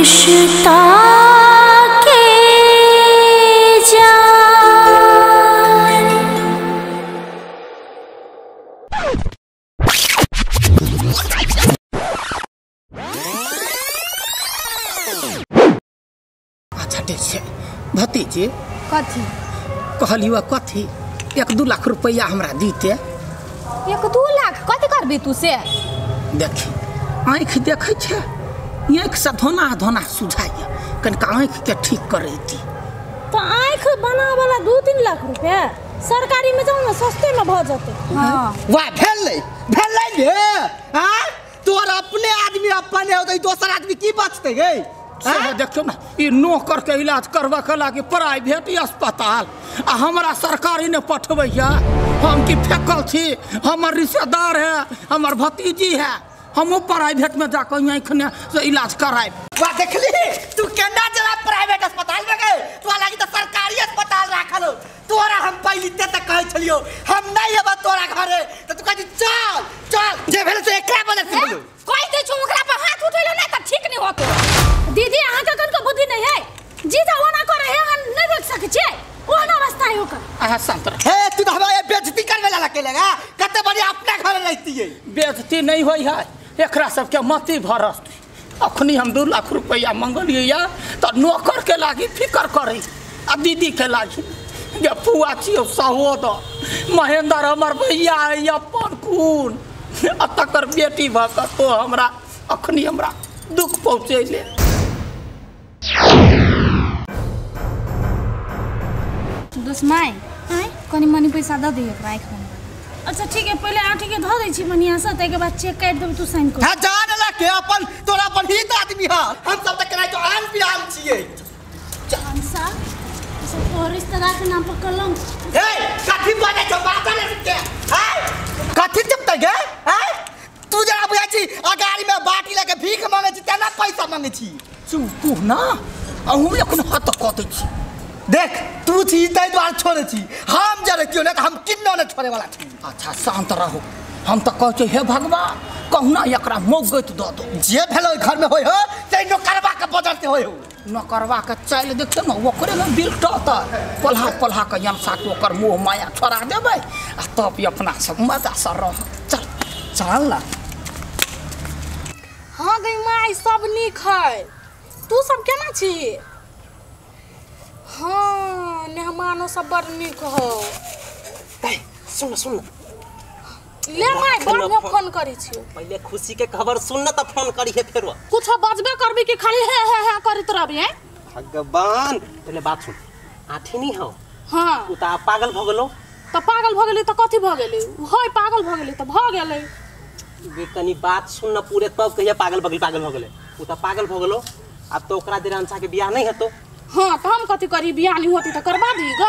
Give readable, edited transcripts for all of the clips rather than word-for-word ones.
मुश्ताके जान। अच्छा ठीक है भतीजी कथी कहलियो कथी 1-2 लाख रुपया हमरा दीते 1-2 लाख कथी करबी तू से देखी आँख देखे छे आँख से धोना धोना सुझाइए कनिका आँख के ठीक करती तो आँख बना वाला 2-3 लाख रुपया सरकारी में जाऊँ ना सस्ते में भ जाते। हाँ वाह भेलै रे हां तोर अपने आदमी अपन है तो दोसर आदमी की बचते गे देखियो ना ये नौकर के इलाज करवा के लागे प्राइवेट अस्पताल आ हमरा सरकारी ने पठबै हम की फेकल छी हमर रिश्तेदार है हमर भतीजी है हमो प्राइवेट में जाकर आँख ने से इलाज कराए। वाह देखली तू केना जरा प्राइवेट अस्पताल में गए तो लागी तो सरकारी अस्पताल राखल हो तोरा हम पहले ते तक कहे छलियो हम नहीं अब तोरा घरे तो तू कहती चल चल जे भेल से एकरा बजे से बोलो कोई दे ओकरा पर हाथ उठैलो ना त ठीक नहीं होतो दीदी अहाँ के कनको बुद्धि नहीं है जीजा ओना करे है हम नहीं रोक सके छे ओना अवस्था है ओकर आहा संतरा हे तू तो हमारे बेइज्जती करवे ला केलेगा कते बड़ी अपने घरे रहती है बेइज्जती नहीं होई है एकरा सबके मती भरस अखनी हम 2 लाख रुपया मंगलिए तो नौकर के लागी फिकर करी आ दीदी के लागी ये फुआ छियो सहोद महेंद्र हमर भैया है अपन खून आ तकर बेटी भ क तो हमरा अखनी हमरा दुख पहुँचैले। दुश्मन कनी मनी पैसा द दे एकरा आँख में। अच्छा ठीक है पहले आठी के धो दै छी बढ़िया से तके बाद चेक कर देब तू साइन कर। हां जान ला के अपन तोरा अपन हित आदमी है हम सब तक कराई तो आन बियान छिए जानसा सब तो रिश्तेदार के नाम पर कलम हे कथि बने छ बात ले के हैं कथि चपते गे हैं तू जरा बुझा छी अगाड़ी में बाटी लेके भीख मांगे छी तना पैसा मांगे छी तू ना अहू एखन हाथ कत छी देख तू छी तै द्वार छोड़े छी हम जरे क्यों ना हम किन्नो न छोड़े वाला छी। अच्छा शांत रहो हम तो कहै हे भगवान कहूना एकरा मोगत द दो जे भेलो घर में होय हो तै नो करवा के बजरते होय हो न करवा के चल देखियो न ओकरे में बिल्टत पल्हा पल्हा के यमसा के ओकर मोह माया छोड़ा देबै आ तब अपना सब मजा से रह चल चल ना। हां गई माई सब नीक है तू सब केना छी। हाँ मेहमानों सब बड़ नीक हो सुन सुन ले माई बड़ फोन करी छी पहले खुशी के खबर सुन न त फोन करी है फेरो कुछ बजबे करबी कि खाली हे करत रहबी हैं। भगवान पहले बात सुन आठी नहीं हो हां तू त पागल भ गेलो तो पागल भ गेली तो कथि भ गेली होय पागल भ गेली तो भ गेलै बे कनी बात सुन न पूरे तब कहिया पागल भ गेले तू त पागल भ गेलो अब तो ओकरा देर अंसा के बियाह नहीं हेतो। हाँ तो हम कथि करी बियाह नहीं होती तो करवा दी ग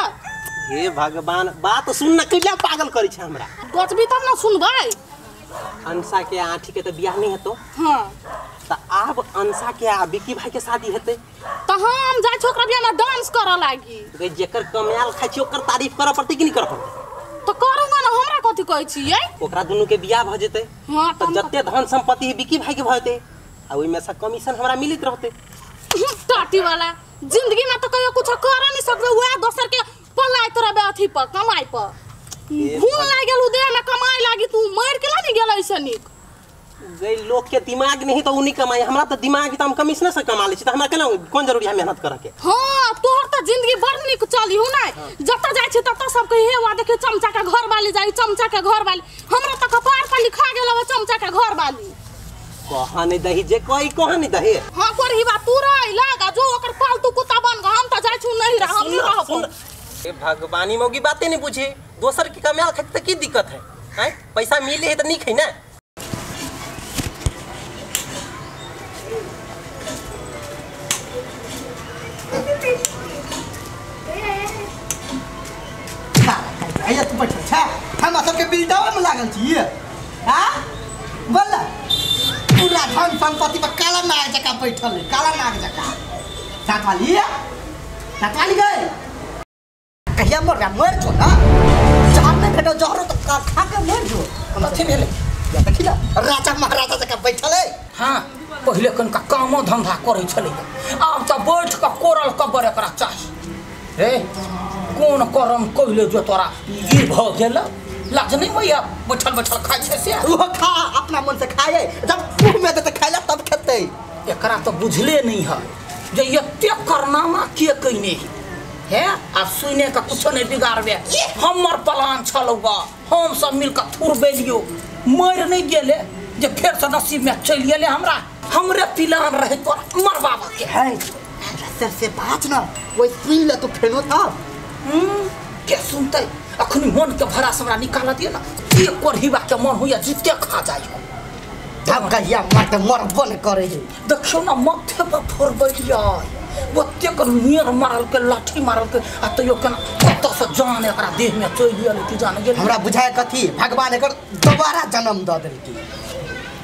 हे भगवान बात सुन न कैला पागल करी छ हमरा बचबी तब ना सुनबै अंसा के आठी के त बियाह नहीं हेतो। हाँ त अब अंसा के आ विकी भाई के शादी हेते तो हम जाय छोकरा बियाह में डांस करे लागी गे जेकर कमाल खाइ छी ओकर तारीफ करे पड़ते कि नहीं करे पड़ते तो करूंगा ना हमरा कथि कहै छियै ओकरा दुनु के बियाह भ जेते। हां तो जत्ते धन संपत्ति विकी भाई के भते आ ओइ में से कमीशन हमरा मिलित रहते टाटी वाला जिंदगी में तो कहियो कुछ कर नहीं सकबे हुआ दोसर के पलाई तोरा अथी पर कमाई पर घूम लाग गेलु देह में कमाई लागी तू मर के नहीं गेल ऐसे निक गई लोग के दिमाग नहीं तो उन्हीं कमाई हमरा तो दिमाग तो हम कमीशन से कमा ले छी त हमरा केना कोन जरूरी है मेहनत करे के। हां तोहर त जिंदगी बड़ निक चली हो ना जत्ता जाय छी तत्ता सब कहे वा देखे चमचा के घर वाली जाई चमचा के घर वाली हमरा त कपार पर लिखा गेल वो चमचा के घर वाली कहा नहीं दही जे कोई कहा नहीं दही हां कोरही बा तू रही लागा जो ओकर फालतू कुत्ता बन ग हम त जाय छु नहीं रह हम नहीं रहब ए भगवानी मोगी बातें नहीं बुझे दोसर की कमाल खाते त की दिक्कत है हैं पैसा मिले है त नहीं खै ना आया तू बैठ छ हम सब के बिल्डर में लागल छी हां बोल पूरा धन संपत्ति पर काला नाग जका बैठल है काला नाग जका सातवाली गए कहिया मर छो ना चार में भेटो जहरो तो खा के मर जो कथि भेले या देखिला राजा महाराजा जका बैठल है हां पहले कनका कामो धंधा करे छले आब त बैठ के कोरल कबर एकरा चाहिए रे कौन करम कइले जो तोरा ई भ गेल लाज नहीं भैया बैठल बैठल खाइ छै से वो खा अपना मन से खाए जब मुंह में देते खाइला तब खेते एकरा तो बुझले नहीं है जे एते करनामा के कइने है आ सुने का कुछ नहीं बिगाड़बे हमर प्लान छलौगा हम सब मिलकर थुरबे लियो मर नहीं गेले जे फेर से नसीब में चल गेले हमरा हमरे प्लान रहे तो मरबाबा के है सर से बात ना वो सुन ले तो फेनो था के सुनते अखनी मन के भरा से हमरा निकाल दिए ना एक कोरहीबा के मन होया जीते खा जाई तब कहिया मत मर बन करे है देखियो ना माथे पर फोड़बैलिया बत्ते कर नियर मारल के लाठी मारल के आ तयो कना कत से जान एकरा देह में चल गेल कि जान गेल हमरा बुझाय कथी भगवान एकर दोबारा जन्म द देलकै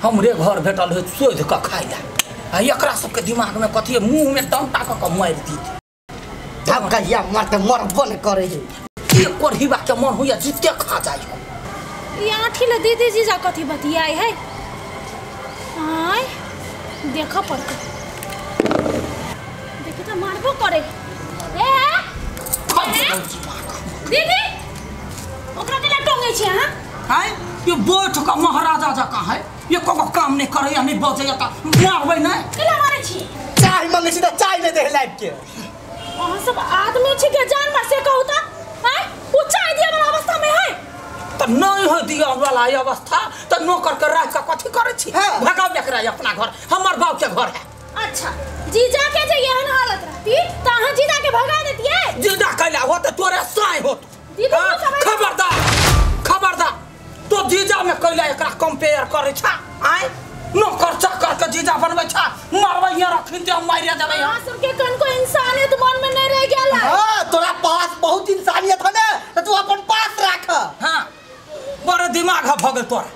हमरे घर भेटल है सोध के खाइला आ एकरा सब के दिमाग में कथी मुंह में टंटा के मार दी तब कहिया मत मर बन करे है एक कोरहीबा के मन होया जीते खा जाई यहाँ ठिले दीदी जीजा कथी बतियाई है आय देखा पड़ता देखे तो मारबो करे दीदी ओकरा केला टोंगे छी हां हाय ये बैठ के महाराजा जका है ये कोनो काम नहीं करे या नहीं बजे या मारबै नहीं केला मारे छी चाय मांगे छी त चाय नहीं दे लाइट के वहां सब आदमी छी के जान मार से कहू त हाय वो चाय दिया वाला अवस्था में है तो नहीं हो दिया वाला अवस्था तो नौकर के राज का कथी करे छी भगाव एकरा अपना घर हमर बाप के घर है अच्छा जीजा के जे एहन हालत रहती त अहाँ जीजा के भगा देतिए जीजा कैला हो तो तोरे साई हो दीदी खबरदार तो जीजा में कैला एकरा कंपेयर करे छा आय नौकर चाकर के जीजा बनबै छा मारबै या रखिन दे मारिया देबै हां सबके कन को इंसानियत मन में नहीं रह गेला हां तोरा पास बहुत इंसानियत है ना तो तू अपन पास राख हां बड़े दिमाग है भगल तोरा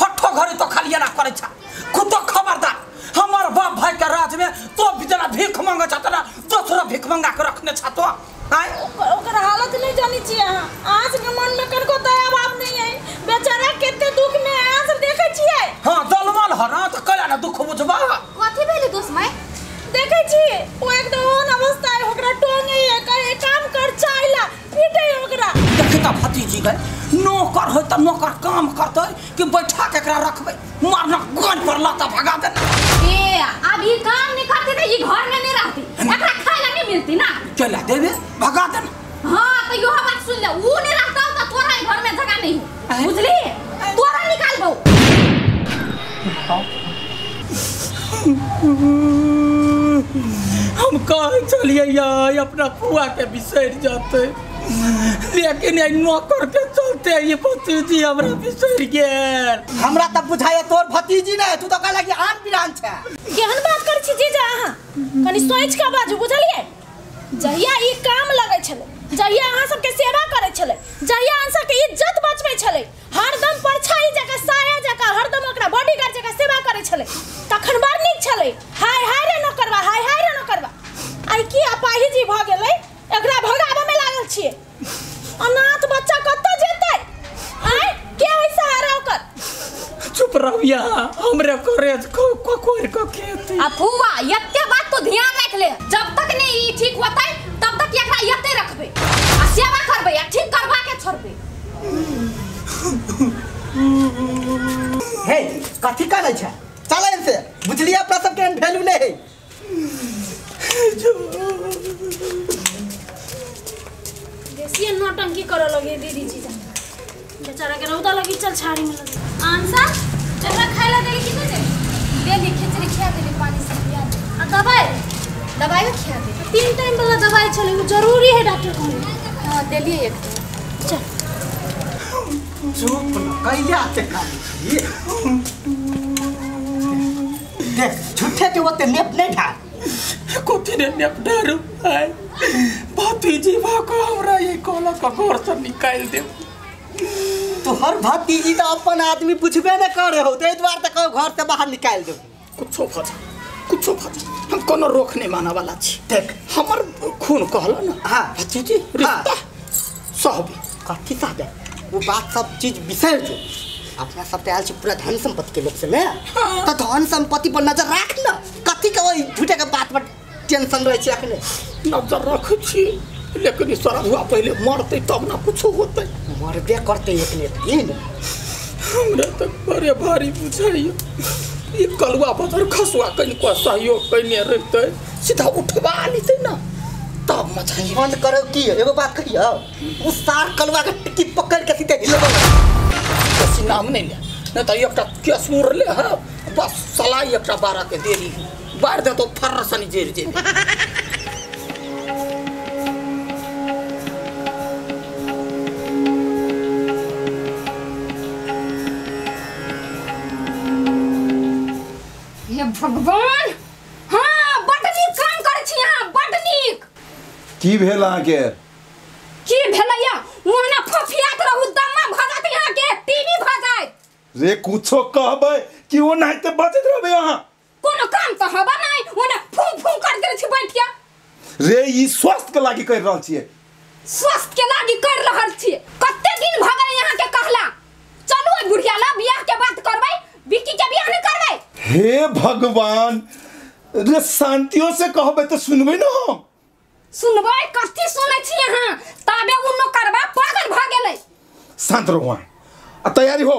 हट्ठो घरे तो खाली ना करे छा खुद तो खबरदार हमर बाप भाई के राज में तो बिचारा भीख मांगे छा तना दूसरा भीख मांगा के रखने छा तो आय ओकर हालत नहीं जानी छी अहाँ आज के मन में कनको दया भाव नहीं है बेचारा केते दुख में है सब देखे छियै हां दलमल ह ना तो कला ना दुख बुझबा कथी भेले दोस्त माय देखे छी ओ एकदम अवस्था है ओकरा टोंगे है कहे काम कर चाइला पीटे ओकरा देखता भतीजी गए नौकर हो तो नौकर काम करते कि बैठा के एकरा रखबे मारना गोड़ पर लाता भगा देना ए अभी काम नहीं करते तो ये घर में नहीं रहती एकरा खाइला नहीं मिलती ना चला देबे भगा देना हां तो यो बात सुन ले वो नहीं रहता तो तोरा घर में जगह नहीं बुझली तोरा निकाल दो हम कहाँ चलिए यार अपना फुआ के बिसर जाते लेकिन ये नौकर के चलते ये भतीजी हमरा बिसर गेल हमरा तब बुझाय तोर भतीजी नहीं तू तो कहला कि आन पिरान छै केहन बात कर छी जीजा अहाँ कनी सोच के बाजू बुझलिए जहिया ई काम लगै छले जहिया अहाँ सबके सेवा करे छले जहिया अहाँ सबके इज्जत बचबै छले हरदम परछाई जका साया जका हरदम ओकरा बॉडीगार्ड जका सेवा करे छले तखन बड़ नीक छले हाय हाय रे नौकरवा हाय हाय रे नौकरवा आई की अपाही जी भ गेलै एकरा भगाबे में लागल छिए अनाथ बच्चा कत्तो जेतै आय के है सहारा ओकर चुप रहिया हमरे करेज को कोर को खेती आ फुआ यत्ते बात तो ध्यान रख ले जब तक नहीं ई ठीक होतै तब तक एकरा यत्ते रखबे आ सेवा करबे आ ठीक करवा के छोड़बे हे कथी करे छै चल इनसे बुझलिए अपना सब के वैल्यू नहीं है देसी नौटंकी करे लगे दीदी जी बेचारा के रौदा लगी चल छाड़ी में लगे आंसा चल खाइला दे कि नहीं दे दे खिचड़ी खिया दे पानी से पिया आ दवाई खिया दे 3 टाइम वाला दवाई चले वो जरूरी है डॉक्टर कहले हां दे लिए एक चल चुप न कहिया ते खाली देख झूठे के वते नेप नहीं ढा कोठी ने नेप डारू है भतीजी भाको हमरा ये कोला का घर से निकाल दे तो हर भतीजी तो अपन आदमी पूछबे न करे हो ते द्वार तक घर से बाहर निकाल दे कुछो भजा हम कोनो रोक नहीं माना वाला छी देख हमर खून कहला ना हां भतीजी रिश्ता सब कथी सा दे वो बात सब चीज बिसर जो अपना सब तैयार छी पूरा धन संपत्ति के लोग से में तो धन संपत्ति पर नजर राख ना कथी के वही झूठे के बात पर टेंशन रहे छी अखने नजर रखे छी लेकिन ई सरधुआ पहले मरते तब ना कुछ होते मरबे करते एक ने दिन हमरा तक बड़े भारी बुझाइए ये कलुआ बदर खसुआ कनिको सहयोग कइने रहते सीधा उठवा लेते ना तब मचाई बंद करो की एगो बात कहियो उस सार कलवा के टिक्की पकड़ के सीधे हिलबो किसी नाम नहीं ले नहीं तो एकटा केस मुर ले है बस सलाई एकटा 12 के देरी बाहर दे तो फर्र सनी जेर जे हे भगवान हाँ बड़ नीक काम करे छी यहाँ बड़ नीक की भेल अहाँके की भेलैया ओहना फफियात रहू दम्मा भगत यहाँ के टीवी भगाय रे कुछो कहबै कि ओ नाहिते बचत रहबै अहाँ कोनो काम तो हबा नहीं ओहना फूं फूं कर दे छी बैठिया रे ई स्वास्थ्य के लागि कर रहल छियै स्वास्थ्य के लागि कर रहल छी कते दिन भगल यहाँ के कहला चलू ओइ बुढ़िया ला बियाह के बात करबै बिक्की के बियाह नहीं करबै हे भगवान रे शांतियों से कहबै तो सुनबै न हम सुनबै कथी सुनै छी यहाँ ताबे उन्नो करबा पागल भ गेलै शांत रहो वहाँ आ तैयारी हो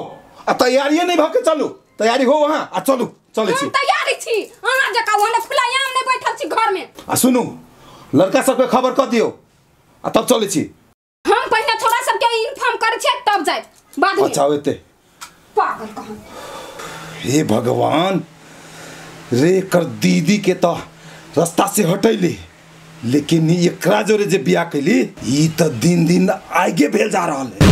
आ तैयारी नहीं भके चलू तैयारी हो वहाँ आ चलू चले छी तैयारी छी अहाँ जका ओहने फुलायाम नहीं बैठल छी घर में आ सुनू लड़का सबके खबर क दियो आ तब चले छी हम पहले थोड़ा सबके इन्फॉर्म करे छी तब जाय बाद में अच्छा होते पागल कहां हे भगवान रे कर दीदी के तो रास्ता से हटैली लेकिन एकरा जोरे जे बियाह कैली ई तो दिन दिन आगे भेल जा रहल है